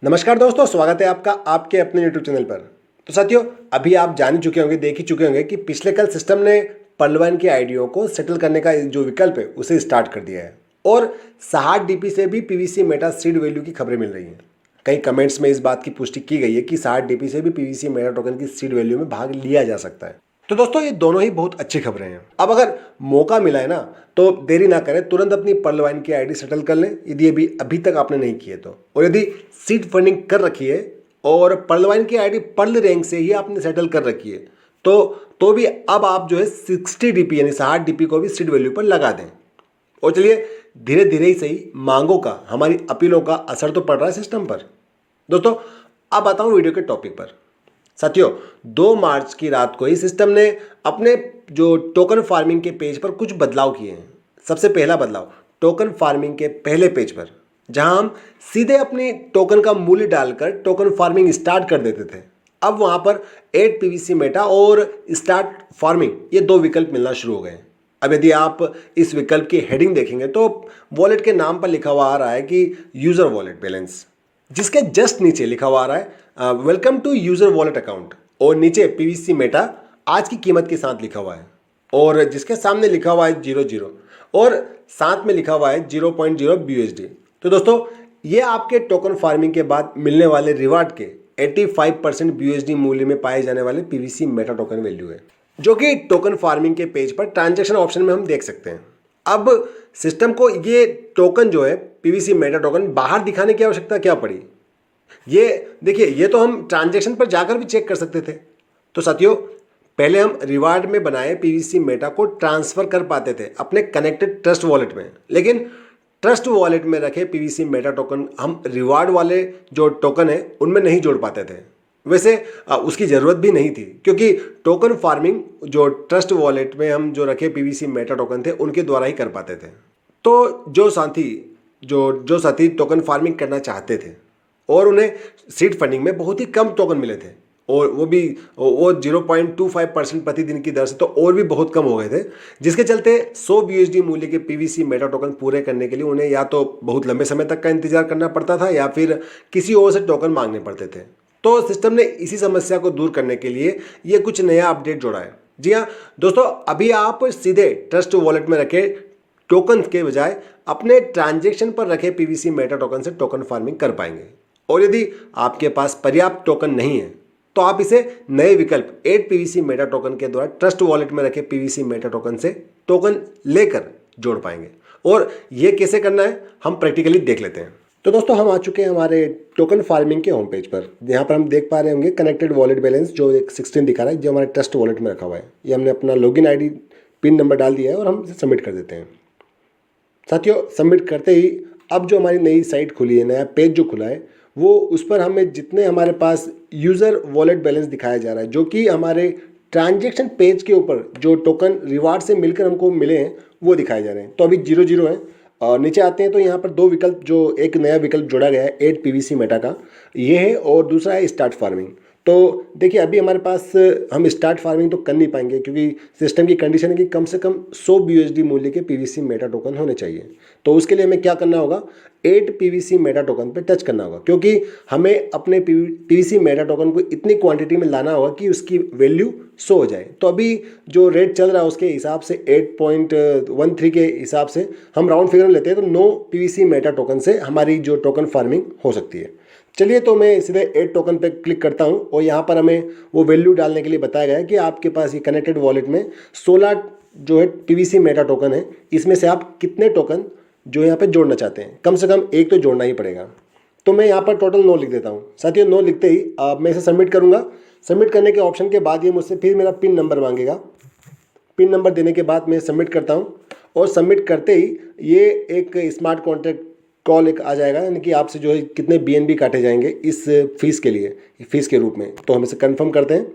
नमस्कार दोस्तों, स्वागत है आपका आपके अपने YouTube चैनल पर। तो साथियों, अभी आप जान ही चुके होंगे, देख ही चुके होंगे कि पिछले कल सिस्टम ने पर्लवाइन की आईडियों को सेटल करने का जो विकल्प है उसे स्टार्ट कर दिया है और 60 डीपी से भी पीवीसी मेटा सीड वैल्यू की खबरें मिल रही हैं। कई कमेंट्स में इस बात की पुष्टि की गई है कि 60 डीपी से भी पीवीसी मेटा टोकन की सीड वैल्यू में भाग लिया जा सकता है। तो दोस्तों, ये दोनों ही बहुत अच्छी खबरें हैं। अब अगर मौका मिला है ना, तो देरी ना करें, तुरंत अपनी पर्लवाइन की आईडी सेटल कर लें यदि अभी तक आपने नहीं की है तो। और यदि सीड फंडिंग कर रखी है और पर्लवाइन की आईडी पर्ल रैंक से ही आपने सेटल कर रखी है तो भी अब आप जो है 60 डीपी यानी 60 डीपी को भी सीड वैल्यू पर लगा दें। और चलिए, धीरे धीरे ही सही, मांगों का, हमारी अपीलों का असर तो पड़ रहा है सिस्टम पर। दोस्तों, अब आता हूं वीडियो के टॉपिक पर। साथियों, 2 मार्च की रात को ही सिस्टम ने अपने जो टोकन फार्मिंग के पेज पर कुछ बदलाव किए हैं। सबसे पहला बदलाव टोकन फार्मिंग के पहले पेज पर, जहां हम सीधे अपनी टोकन का मूल्य डालकर टोकन फार्मिंग स्टार्ट कर देते थे, अब वहां पर ऐड पीवीसी मेटा और स्टार्ट फार्मिंग ये 2 विकल्प मिलना शुरू हो गए। अब यदि आप इस विकल्प की हेडिंग देखेंगे तो वॉलेट के नाम पर लिखा हुआ आ रहा है कि यूजर वॉलेट बैलेंस, जिसके जस्ट नीचे लिखा हुआ आ रहा है welcome to user wallet account, और नीचे पीवीसी मेटा आज की कीमत के साथ लिखा हुआ है, और जिसके सामने लिखा हुआ है 00 और साथ में लिखा हुआ है 0.0 BUSD। तो दोस्तों, ये आपके टोकन फार्मिंग के बाद मिलने वाले रिवार्ड के 85% BUSD मूल्य में पाए जाने वाले पीवीसी मेटा टोकन वैल्यू है, जो कि टोकन फार्मिंग के पेज पर ट्रांजैक्शन ऑप्शन में हम देख सकते हैं। अब सिस्टम को ये टोकन जो है पीवीसी मेटा टोकन बाहर दिखाने की आवश्यकता क्या पड़ी? ये देखिए, ये तो हम ट्रांजैक्शन पर जाकर भी चेक कर सकते थे। तो साथियों, पहले हम रिवार्ड में बनाए पीवीसी मेटा को ट्रांसफर कर पाते थे अपने कनेक्टेड ट्रस्ट वॉलेट में, लेकिन ट्रस्ट वॉलेट में रखे पीवीसी मेटा टोकन हम रिवार्ड वाले जो टोकन है उनमें नहीं जोड़ पाते थे। वैसे उसकी ज़रूरत भी नहीं थी, क्योंकि टोकन फार्मिंग जो ट्रस्ट वॉलेट में हम जो रखे पीवीसी मेटा टोकन थे उनके द्वारा ही कर पाते थे। तो जो साथी टोकन फार्मिंग करना चाहते थे और उन्हें सीड फंडिंग में बहुत ही कम टोकन मिले थे, और वो 0.25% प्रतिदिन की दर से तो और भी बहुत कम हो गए थे, जिसके चलते 100 BUSD मूल्य के पीवीसी मेटा टोकन पूरे करने के लिए उन्हें या तो बहुत लंबे समय तक का इंतजार करना पड़ता था या फिर किसी और से टोकन मांगने पड़ते थे। तो सिस्टम ने इसी समस्या को दूर करने के लिए ये कुछ नया अपडेट जोड़ा है। जी हाँ दोस्तों, अभी आप सीधे ट्रस्ट वॉलेट में रखे टोकन के बजाय अपने ट्रांजैक्शन पर रखे पीवीसी मेटा टोकन से टोकन फार्मिंग कर पाएंगे। और यदि आपके पास पर्याप्त टोकन नहीं है तो आप इसे नए विकल्प ऐड पीवीसी मेटा टोकन के द्वारा ट्रस्ट वॉलेट में रखे पीवीसी मेटा टोकन से टोकन लेकर जोड़ पाएंगे। और ये कैसे करना है हम प्रैक्टिकली देख लेते हैं। तो दोस्तों, हम आ चुके हैं हमारे टोकन फार्मिंग के होम पेज पर, जहाँ पर हम देख पा रहे होंगे कनेक्टेड वॉलेट बैलेंस जो एक 16 दिखा रहा है, जो हमारे ट्रस्ट वॉलेट में रखा हुआ है। ये हमने अपना लॉगिन आईडी पिन नंबर डाल दिया है और हम इसे सबमिट कर देते हैं। साथियों, सबमिट करते ही अब जो हमारी नई साइट खुली है, नया पेज जो खुला है, वो उस पर हमें जितने हमारे पास यूज़र वॉलेट बैलेंस दिखाया जा रहा है, जो कि हमारे ट्रांजैक्शन पेज के ऊपर जो टोकन रिवार्ड से मिलकर हमको मिले हैं वो दिखाए जा रहे हैं। तो अभी 00 है। और नीचे आते हैं तो यहाँ पर 2 विकल्प, जो एक नया विकल्प जोड़ा गया है ऐड पीवीसी मेटा का, ये है, और दूसरा है स्टार्ट फार्मिंग। तो देखिए, अभी हमारे पास हम स्टार्ट फार्मिंग तो कर नहीं पाएंगे, क्योंकि सिस्टम की कंडीशन है कि कम से कम 100 BUSD मूल्य के पीवीसी मेटा टोकन होने चाहिए। तो उसके लिए हमें क्या करना होगा, 8 पीवीसी मेटा टोकन पे टच करना होगा, क्योंकि हमें अपने पीवीसी मेटा टोकन को इतनी क्वांटिटी में लाना होगा कि उसकी वैल्यू 100 हो जाए। तो अभी जो रेट चल रहा है उसके हिसाब से 8.13 के हिसाब से हम राउंड फिगर लेते हैं, तो 9 पीवीसी मेटा टोकन से हमारी जो टोकन फार्मिंग हो सकती है। चलिए, तो मैं सीधे ऐड टोकन पे क्लिक करता हूं और यहाँ पर हमें वो वैल्यू डालने के लिए बताया गया है कि आपके पास ये कनेक्टेड वॉलेट में 16 जो है पीवीसी मेटा टोकन है, इसमें से आप कितने टोकन जो यहाँ पे जोड़ना चाहते हैं, कम से कम एक तो जोड़ना ही पड़ेगा। तो मैं यहाँ पर टोटल 9 लिख देता हूँ। साथियों, 9 लिखते ही मैं इसे सबमिट करूँगा। सबमिट करने के ऑप्शन के बाद ये मुझसे फिर मेरा पिन नंबर मांगेगा। पिन नंबर देने के बाद मैं सबमिट करता हूँ, और सबमिट करते ही ये एक स्मार्ट कॉन्ट्रैक्ट कॉल एक आ जाएगा, यानी कि आपसे जो है कितने BNB काटे जाएंगे इस फीस के लिए, फीस के रूप में। तो हम इसे कंफर्म करते हैं।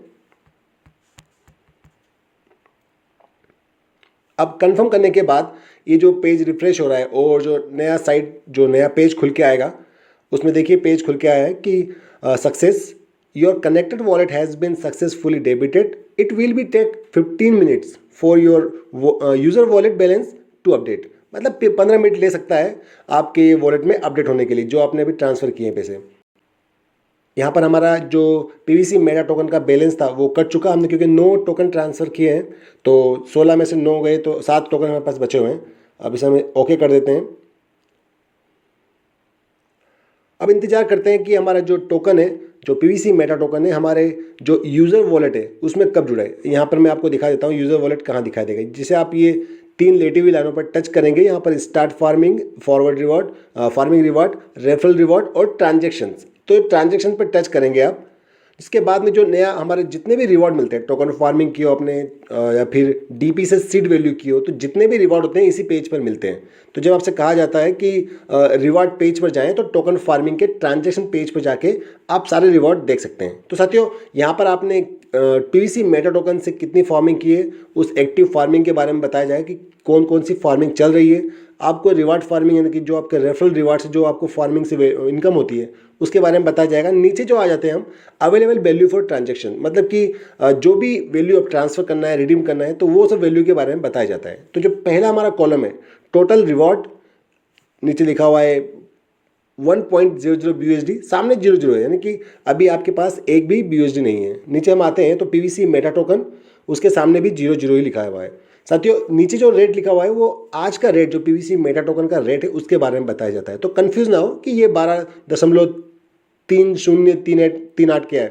अब कंफर्म करने के बाद ये जो पेज रिफ्रेश हो रहा है और जो नया पेज खुल के आएगा, उसमें देखिए पेज खुल के आया है कि success, your connected wallet has been successfully debited, it will be take 15 minutes for your user wallet balance to update. मतलब 15 मिनट ले सकता है आपके वॉलेट में अपडेट होने के लिए, जो आपने अभी ट्रांसफ़र किए हैं पैसे। यहाँ पर हमारा जो पीवीसी मेटा टोकन का बैलेंस था वो कट चुका हमने, क्योंकि 9 टोकन ट्रांसफ़र किए हैं तो 16 में से 9 गए तो 7 टोकन हमारे पास बचे हुए हैं। अब इसे हम ओके कर देते हैं। अब इंतजार करते हैं कि हमारा जो टोकन है, जो पीवीसी मेटा टोकन है, हमारे जो यूज़र वॉलेट है उसमें कब जुड़ा है। यहाँ पर मैं आपको दिखा देता हूँ यूज़र वॉलेट कहाँ दिखाई देगा। जिसे आप ये 3 लेटी हुई लाइनों पर टच करेंगे, यहाँ पर start farming, forward reward, farming reward, referral reward और ट्रांजेक्शन्स। तो ट्रांजेक्शन पर टच करेंगे आप। इसके बाद में जो नया हमारे जितने भी रिवॉर्ड मिलते हैं, टोकन फार्मिंग की हो आपने या फिर डीपी से सीड वैल्यू की हो, तो जितने भी रिवॉर्ड होते हैं इसी पेज पर मिलते हैं। तो जब आपसे कहा जाता है कि रिवॉर्ड पेज पर जाएं, तो टोकन फार्मिंग के ट्रांजेक्शन पेज पर जाके आप सारे रिवॉर्ड देख सकते हैं। तो साथियों, यहाँ पर आपने पीवीसी मेटा टोकन से कितनी फार्मिंग की है, उस एक्टिव फार्मिंग के बारे में बताया जाए कि कौन कौन सी फार्मिंग चल रही है। आपको रिवार्ड फार्मिंग यानी कि जो आपके रेफरल रिवार्ड से जो आपको फार्मिंग से इनकम होती है उसके बारे में बताया जाएगा। नीचे जो आ जाते हैं हम अवेलेबल वैल्यू फॉर ट्रांजेक्शन, मतलब कि जो भी वैल्यू आप ट्रांसफ़र करना है, रिडीम करना है, तो वो सब वैल्यू के बारे में बताया जाता है। तो जो पहला हमारा कॉलम है टोटल रिवॉर्ड, नीचे लिखा हुआ है 1.00 BUSD, सामने 00 है, यानी कि अभी आपके पास एक भी BUSD नहीं है। नीचे हम आते हैं तो पीवीसी मेटा टोकन, उसके सामने भी 00 ही लिखा हुआ है। साथियों, नीचे जो रेट लिखा हुआ है वो आज का रेट, जो पीवीसी मेटा टोकन का रेट है उसके बारे में बताया जाता है। तो कंफ्यूज ना हो कि ये 12.3038 क्या है,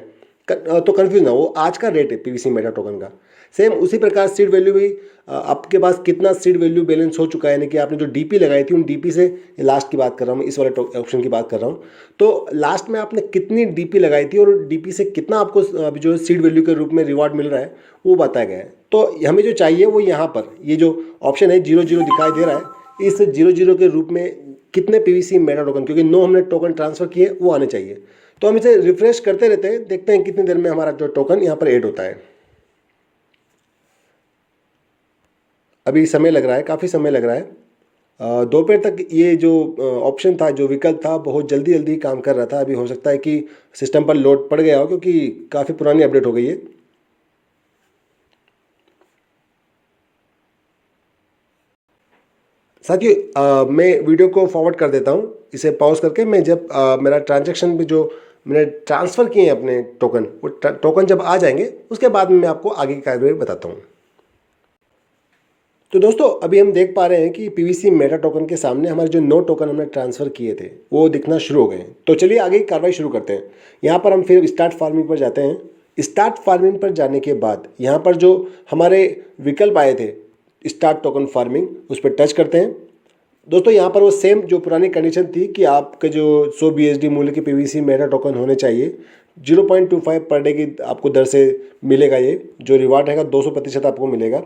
तो कंफ्यूज ना हो, वो आज का रेट है पीवीसी मेटा टोकन का। सेम उसी प्रकार सीड वैल्यू भी आपके पास कितना सीड वैल्यू बैलेंस हो चुका है, यानी कि आपने जो डीपी लगाई थी उन डीपी से, लास्ट की बात कर रहा हूँ, इस वाले ऑप्शन की बात कर रहा हूँ, तो लास्ट में आपने कितनी डीपी लगाई थी और डीपी से कितना आपको अभी जो सीड वैल्यू के रूप में रिवॉर्ड मिल रहा है वो बताया गया है। तो हमें जो चाहिए वो यहाँ पर ये जो ऑप्शन है 00 दिखाई दे रहा है, इस 00 के रूप में कितने पीवीसी मेटा टोकन, क्योंकि 9 हमने टोकन ट्रांसफ़र किए, वो आने चाहिए। तो हम इसे रिफ्रेश करते रहते हैं, देखते हैं कितनी देर में हमारा जो टोकन यहाँ पर ऐड होता है। अभी समय लग रहा है, काफ़ी समय लग रहा है। दोपहर तक ये जो ऑप्शन था, जो विकल्प था, बहुत जल्दी जल्दी काम कर रहा था। अभी हो सकता है कि सिस्टम पर लोड पड़ गया हो, क्योंकि काफ़ी पुरानी अपडेट हो गई है। साथियों, मैं वीडियो को फॉरवर्ड कर देता हूँ, इसे पॉज करके। मैं जब मेरा ट्रांजैक्शन भी जो मैंने ट्रांसफ़र किए हैं अपने टोकन, वो टोकन जब आ जाएंगे उसके बाद में मैं आपको आगे की कार्यवाही बताता हूँ। तो दोस्तों, अभी हम देख पा रहे हैं कि पीवीसी मेटा टोकन के सामने हमारे जो 9 टोकन हमने ट्रांसफ़र किए थे वो दिखना शुरू हो गए हैं। तो चलिए आगे की कार्रवाई शुरू करते हैं। यहाँ पर हम फिर स्टार्ट फार्मिंग पर जाते हैं। स्टार्ट फार्मिंग पर जाने के बाद यहाँ पर जो हमारे विकल्प आए थे स्टार्ट टोकन फार्मिंग, उस पर टच करते हैं। दोस्तों, यहाँ पर वो सेम जो पुरानी कंडीशन थी कि आपके जो 100 BSD मूल्य के पीवीसी मेटा टोकन होने चाहिए, 0.25 पर डे की आपको दर से मिलेगा। ये जो रिवार्ड रहेगा 200% आपको मिलेगा।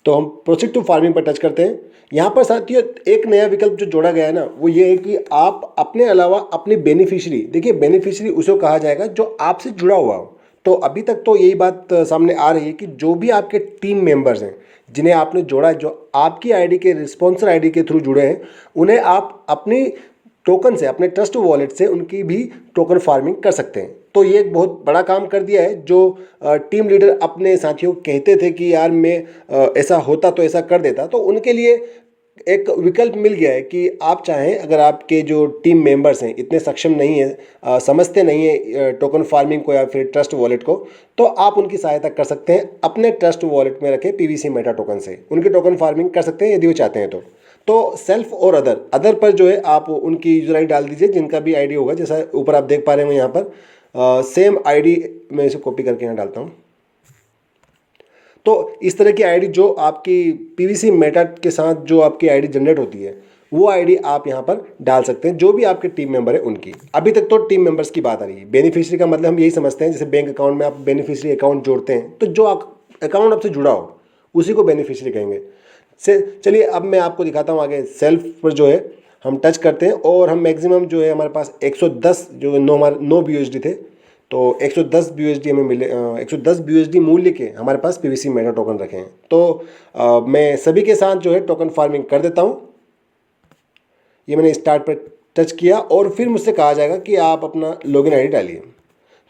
तो हम प्रोसीड टू फार्मिंग पर टच करते हैं। यहाँ पर साथियों एक नया विकल्प जो जोड़ा गया है ना, वो ये है कि आप अपने अलावा अपनी बेनिफिशियरी, देखिए बेनिफिशियरी उसे कहा जाएगा जो आपसे जुड़ा हुआ हो। तो अभी तक तो यही बात सामने आ रही है कि जो भी आपके टीम मेंबर्स हैं जिन्हें आपने जोड़ा है, जो आपकी आईडी के स्पॉन्सर आईडी के थ्रू जुड़े हैं, उन्हें आप अपनी टोकन से, अपने ट्रस्ट वॉलेट से उनकी भी टोकन फार्मिंग कर सकते हैं। तो ये एक बहुत बड़ा काम कर दिया है। जो टीम लीडर अपने साथियों को कहते थे कि यार मैं ऐसा होता तो ऐसा कर देता, तो उनके लिए एक विकल्प मिल गया है कि आप चाहें, अगर आपके जो टीम मेंबर्स हैं इतने सक्षम नहीं है, समझते नहीं है टोकन फार्मिंग को या फिर ट्रस्ट वॉलेट को, तो आप उनकी सहायता कर सकते हैं। अपने ट्रस्ट वॉलेट में रखे पीवीसी मेटा टोकन से उनकी टोकन फार्मिंग कर सकते हैं यदि वो चाहते हैं। तो सेल्फ और अदर पर जो है आप उनकी यूज़र आईडी डाल दीजिए, जिनका भी आईडी होगा। जैसा ऊपर आप देख पा रहे हैं यहाँ पर सेम आईडी, मैं इसे कॉपी करके यहाँ डालता हूँ। तो इस तरह की आईडी जो आपकी पीवीसी मेटा के साथ जो आपकी आईडी जनरेट होती है, वो आईडी आप यहाँ पर डाल सकते हैं, जो भी आपके टीम मेंबर है उनकी। अभी तक तो टीम मेंबर्स की बात आ रही है। बेनिफिशियरी का मतलब हम यही समझते हैं, जैसे बैंक अकाउंट में आप बेनिफिशियरी अकाउंट जोड़ते हैं, तो जो अकाउंट आपसे जुड़ा हो उसी को बेनिफिशियरी कहेंगे। चलिए अब मैं आपको दिखाता हूँ आगे। सेल्फ पर जो है हम टच करते हैं और हम मैक्सिमम जो है हमारे पास 110 जो हमारे 9 BUSD थे, तो 110 BUSD हमें मिले। 110 BUSD मूल्य के हमारे पास पीवीसी मेटा टोकन रखे हैं। तो मैं सभी के साथ जो है टोकन फार्मिंग कर देता हूँ। ये मैंने स्टार्ट पर टच किया और फिर मुझसे कहा जाएगा कि आप अपना लॉगिन आईडी डालिए।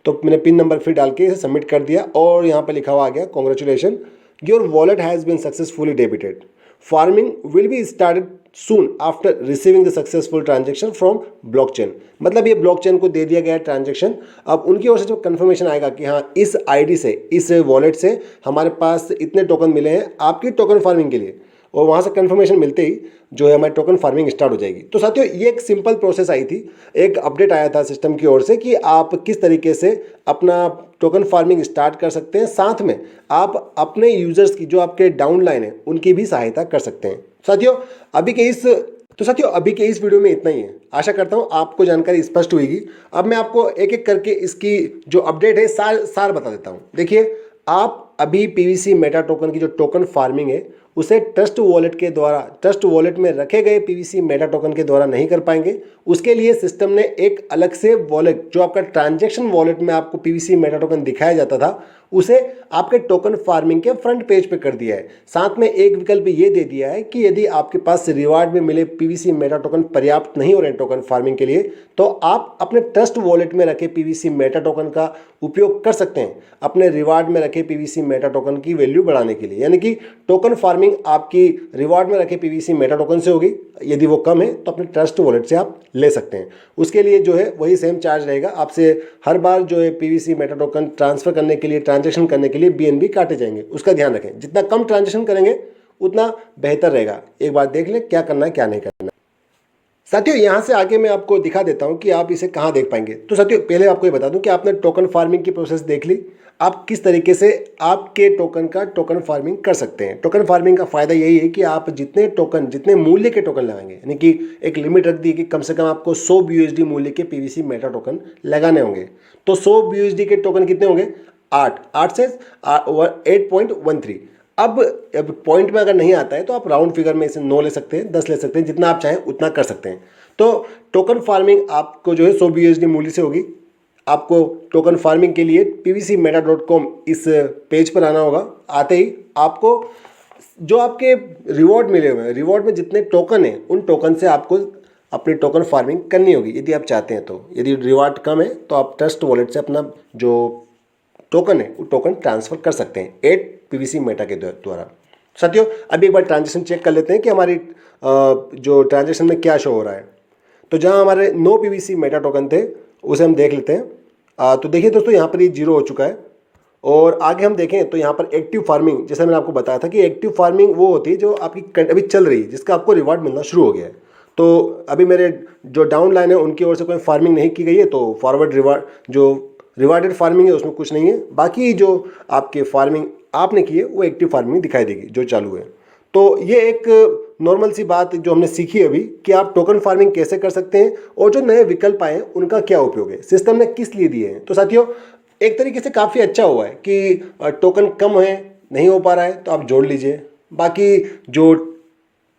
तो मैंने पिन नंबर फिर डाल के इसे सबमिट कर दिया और यहाँ पर लिखा हुआ आ गया, congratulation, your wallet has been successfully debited, farming will be started soon after receiving the successful transaction from blockchain. मतलब ये ब्लॉकचेन को दे दिया गया ट्रांजेक्शन, अब उनकी ओर से जो कन्फर्मेशन आएगा कि हाँ इस आईडी से, इस वॉलेट से हमारे पास इतने टोकन मिले हैं आपकी टोकन फार्मिंग के लिए, और वहाँ से कन्फर्मेशन मिलते ही जो है हमारी टोकन फार्मिंग स्टार्ट हो जाएगी। तो साथियों ये एक सिंपल प्रोसेस आई थी, एक अपडेट आया था सिस्टम की ओर से कि आप किस तरीके से अपना टोकन फार्मिंग स्टार्ट कर सकते हैं, साथ में आप अपने यूजर्स की जो आपके डाउनलाइन है उनकी भी सहायता कर सकते हैं। साथियों अभी के इस वीडियो में इतना ही है। आशा करता हूँ आपको जानकारी स्पष्ट हुईगी। अब मैं आपको एक एक करके इसकी जो अपडेट है सार बता देता हूँ। देखिए, आप अभी पीवीसी मेटा टोकन की जो टोकन फार्मिंग है उसे ट्रस्ट वॉलेट में रखे गए पीवीसी मेटा टोकन के द्वारा नहीं कर पाएंगे। उसके लिए सिस्टम ने एक अलग से वॉलेट, जो आपका ट्रांजैक्शन वॉलेट में आपको पीवीसी मेटा टोकन दिखाया जाता था, उसे आपके टोकन फार्मिंग के फ्रंट पेज पे कर दिया है। साथ में एक विकल्प ये दे दिया है कि यदि आपके पास रिवार्ड में मिले पीवीसी मेटा टोकन पर्याप्त नहीं हो रहे हैं टोकन फार्मिंग के लिए, तो आप अपने ट्रस्ट वॉलेट में रखे पीवीसी मेटा टोकन का उपयोग कर सकते हैं अपने रिवार्ड में रखे पीवीसी मेटा टोकन की वैल्यू बढ़ाने के लिए। यानी कि टोकन फार्मिंग आपकी रिवार्ड में रखे पीवीसी मेटा टोकन से होगी, यदि वो कम है तो अपने ट्रस्ट वॉलेट से आप ले सकते हैं। उसके लिए जो है वही सेम चार्ज रहेगा, आपसे हर बार जो है पीवीसी मेटा टोकन ट्रांसफर करने के लिए, ट्रांजैक्शन करने के लिए बीएनबी काटे जाएंगे। उसका ध्यान रखें, जितना कम ट्रांजैक्शन करेंगे उतना बेहतर रहेगा। एक बार देख लें क्या करना है क्या नहीं करना है। साथियों यहाँ से आगे मैं आपको दिखा देता हूँ कि आप इसे कहाँ देख पाएंगे। तो साथियों पहले आपको ये बता दूँ कि आपने टोकन फार्मिंग की प्रोसेस देख ली, आप किस तरीके से आपके टोकन का टोकन फार्मिंग कर सकते हैं। टोकन फार्मिंग का फायदा यही है कि आप जितने मूल्य के टोकन लगाएंगे, यानी कि एक लिमिट रख दी कि कम से कम आपको 100 BUSD मूल्य के पीवीसी मेटा टोकन लगाने होंगे। तो 100 BUSD के टोकन कितने होंगे? 8 से 8.13। अब पॉइंट में अगर नहीं आता है तो आप राउंड फिगर में इसे 9 ले सकते हैं, 10 ले सकते हैं, जितना आप चाहें उतना कर सकते हैं। तो टोकन फार्मिंग आपको जो है 100 BUSD मूल्य से होगी। आपको टोकन फार्मिंग के लिए pvcmeta.com इस पेज पर आना होगा। आते ही आपको जो आपके रिवॉर्ड मिले हुए हैं, रिवॉर्ड में जितने टोकन हैं उन टोकन से आपको अपनी टोकन फार्मिंग करनी होगी यदि आप चाहते हैं तो। यदि रिवॉर्ड कम है तो आप ट्रस्ट वॉलेट से अपना जो टोकन है वो टोकन ट्रांसफ़र कर सकते हैं 8 पीवीसी मेटा के द्वारा। साथियों अभी एक बार ट्रांजेक्शन चेक कर लेते हैं कि हमारी जो ट्रांजेक्शन में क्या शो हो रहा है। तो जहां हमारे 9 पीवीसी मेटा टोकन थे उसे हम देख लेते हैं। तो देखिए दोस्तों, यहाँ पर ये 0 हो चुका है। और आगे हम देखें तो यहाँ पर एक्टिव फार्मिंग, जैसे मैंने आपको बताया था कि एक्टिव फार्मिंग वो होती है जो आपकी अभी चल रही है, जिसका आपको रिवार्ड मिलना शुरू हो गया है। तो अभी मेरे जो डाउन लाइन है उनकी ओर से कोई फार्मिंग नहीं की गई है, तो फॉरवर्ड रिवार्ड जो रिवार्डेड फार्मिंग है उसमें कुछ नहीं है। बाकी जो आपके फार्मिंग आपने की है वो एक्टिव फार्मिंग दिखाई देगी जो चालू है। तो ये एक नॉर्मल सी बात जो हमने सीखी अभी कि आप टोकन फार्मिंग कैसे कर सकते हैं और जो नए विकल्प आए हैं उनका क्या उपयोग है, सिस्टम ने किस लिए दिए हैं। तो साथियों एक तरीके से काफ़ी अच्छा हुआ है कि टोकन कम है, नहीं हो पा रहा है तो आप जोड़ लीजिए। बाकी जो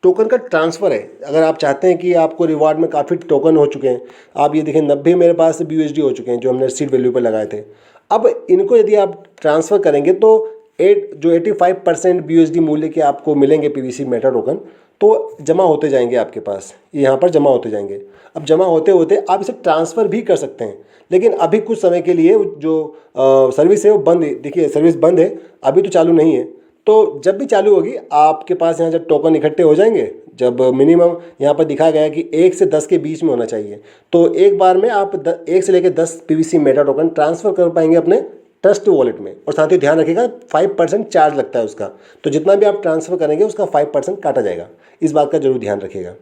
टोकन का ट्रांसफ़र है, अगर आप चाहते हैं कि आपको रिवार्ड में काफ़ी टोकन हो चुके हैं, आप ये देखें 90 मेरे पास BUSD हो चुके हैं जो हमने सीड वैल्यू पर लगाए थे। अब इनको यदि आप ट्रांसफ़र करेंगे तो 85% BUSD मूल्य के आपको मिलेंगे पीवीसी मेटा टोकन, तो जमा होते जाएंगे आपके पास, यहाँ पर जमा होते जाएंगे। अब जमा होते होते आप इसे ट्रांसफ़र भी कर सकते हैं, लेकिन अभी कुछ समय के लिए जो सर्विस है वो बंद है। देखिए सर्विस बंद है, अभी तो चालू नहीं है। तो जब भी चालू होगी आपके पास यहाँ जब टोकन इकट्ठे हो जाएंगे, जब मिनिमम यहाँ पर दिखा गया है कि 1 से 10 के बीच में होना चाहिए, तो एक बार में आप 1 से लेकर 10 पीवीसी मेटा टोकन ट्रांसफ़र कर पाएंगे अपने ट्रस्ट वॉलेट में। और साथ ही ध्यान रखिएगा 5% चार्ज लगता है उसका, तो जितना भी आप ट्रांसफ़र करेंगे उसका 5% काटा जाएगा। इस बात का जरूर ध्यान रखिएगा।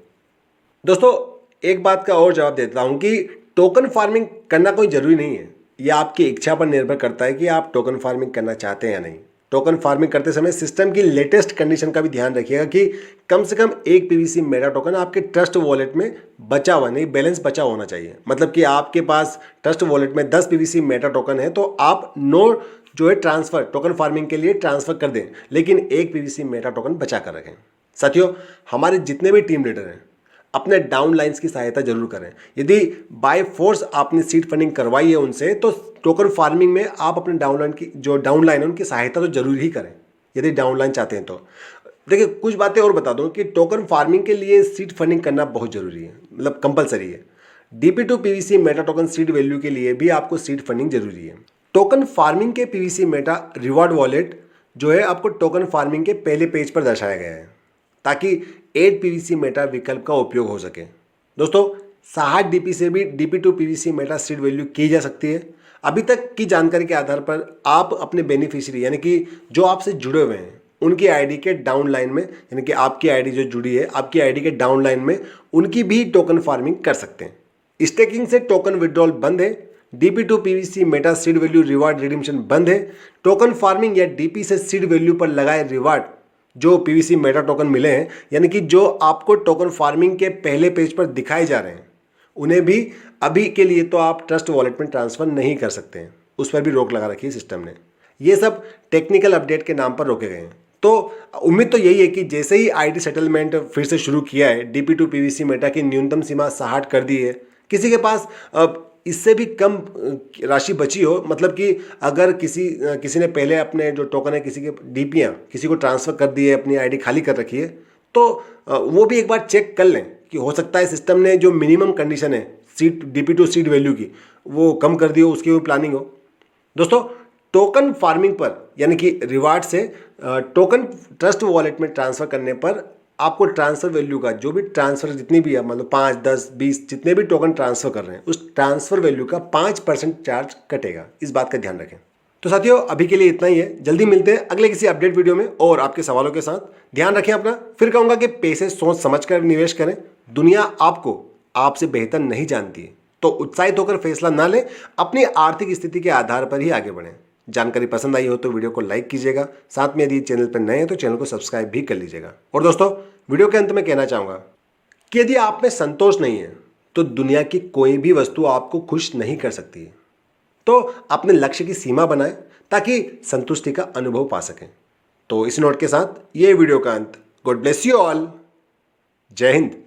दोस्तों एक बात का और जवाब देता हूँ कि टोकन फार्मिंग करना कोई ज़रूरी नहीं है, यह आपकी इच्छा पर निर्भर करता है कि आप टोकन फार्मिंग करना चाहते हैं या नहीं। टोकन फार्मिंग करते समय सिस्टम की लेटेस्ट कंडीशन का भी ध्यान रखिएगा कि कम से कम 1 पीवीसी मेटा टोकन आपके ट्रस्ट वॉलेट में बचा हुआ, नहीं बैलेंस बचा होना चाहिए। मतलब कि आपके पास ट्रस्ट वॉलेट में 10 पीवीसी मेटा टोकन है तो आप 9 जो है ट्रांसफ़र टोकन फार्मिंग के लिए ट्रांसफ़र कर दें, लेकिन 1 पीवीसी मेटा टोकन बचा कर रखें। साथियों हमारे जितने भी टीम लीडर हैं अपने डाउन लाइन्स की सहायता जरूर करें। यदि बाय फोर्स आपने सीड फंडिंग करवाई है उनसे, तो टोकन फार्मिंग में आप अपने डाउनलाइन की जो डाउनलाइन है उनकी सहायता तो जरूर ही करें यदि डाउनलाइन चाहते हैं तो। देखिए कुछ बातें और बता दूं कि टोकन फार्मिंग के लिए सीड फंडिंग करना बहुत जरूरी है, मतलब कंपलसरी है। DP2 PVC Meta token seed value के लिए भी आपको सीड फंडिंग जरूरी है। टोकन फार्मिंग के पीवीसी मेटा रिवॉर्ड वॉलेट जो है आपको टोकन फार्मिंग के पहले पेज पर दर्शाया गया है, ताकि 8 पीवीसी मेटा विकल्प का उपयोग हो सके। दोस्तों 60 डीपी से भी DP2 PVC Meta seed value की जा सकती है। अभी तक की जानकारी के आधार पर आप अपने बेनिफिशियरी यानी कि जो आपसे जुड़े हुए हैं उनकी आईडी के डाउन लाइन में, यानी कि आपकी आईडी जो जुड़ी है आपकी आईडी के डाउन लाइन में, उनकी भी टोकन फार्मिंग कर सकते हैं। स्टेकिंग से टोकन विड्रॉल बंद है। DP2 PVC Meta seed value reward redemption बंद है। टोकन फार्मिंग या DP से सीड वैल्यू पर लगाए रिवार्ड जो पीवीसी मेटा टोकन मिले हैं, यानी कि जो आपको टोकन फार्मिंग के पहले पेज पर दिखाए जा रहे हैं, उन्हें भी अभी के लिए तो आप ट्रस्ट वॉलेट में ट्रांसफ़र नहीं कर सकते हैं। उस पर भी रोक लगा रखी है सिस्टम ने। ये सब टेक्निकल अपडेट के नाम पर रोके गए हैं। तो उम्मीद तो यही है कि जैसे ही आईडी सेटलमेंट फिर से शुरू किया है, DP2 पीवीसी मेटा की न्यूनतम सीमा 60 कर दी है। किसी के पास इससे भी कम राशि बची हो, मतलब कि अगर किसी ने पहले अपने जो टोकन है किसी के डीपीयाँ किसी को ट्रांसफ़र कर दी है, अपनी आईडी खाली कर रखी है, तो वो भी एक बार चेक कर लें कि हो सकता है सिस्टम ने जो मिनिमम कंडीशन है DP2 सीड वैल्यू की वो कम कर दी हो, उसकी भी प्लानिंग हो। दोस्तों टोकन फार्मिंग पर यानी कि रिवार्ड से टोकन ट्रस्ट वॉलेट में ट्रांसफ़र करने पर आपको ट्रांसफ़र वैल्यू का जो भी ट्रांसफ़र जितनी भी है, मतलब 5, 10, 20 जितने भी टोकन ट्रांसफ़र कर रहे हैं उस ट्रांसफ़र वैल्यू का 5% चार्ज कटेगा। इस बात का ध्यान रखें। तो साथियों अभी के लिए इतना ही है। जल्दी मिलते हैं अगले किसी अपडेट वीडियो में और आपके सवालों के साथ। ध्यान रखें अपना। फिर कहूँगा कि पैसे सोच समझ कर निवेश करें। दुनिया आपको आपसे बेहतर नहीं जानती है, तो उत्साहित होकर फैसला ना लें। अपनी आर्थिक स्थिति के आधार पर ही आगे बढ़ें। जानकारी पसंद आई हो तो वीडियो को लाइक कीजिएगा। साथ में यदि चैनल पर नए हैं तो चैनल को सब्सक्राइब भी कर लीजिएगा। और दोस्तों वीडियो के अंत में कहना चाहूँगा कि यदि आप में संतोष नहीं है तो दुनिया की कोई भी वस्तु आपको खुश नहीं कर सकती है। तो अपने लक्ष्य की सीमा बनाएं ताकि संतुष्टि का अनुभव पा सकें। तो इस नोट के साथ ये वीडियो का अंत। God bless you all. जय हिंद।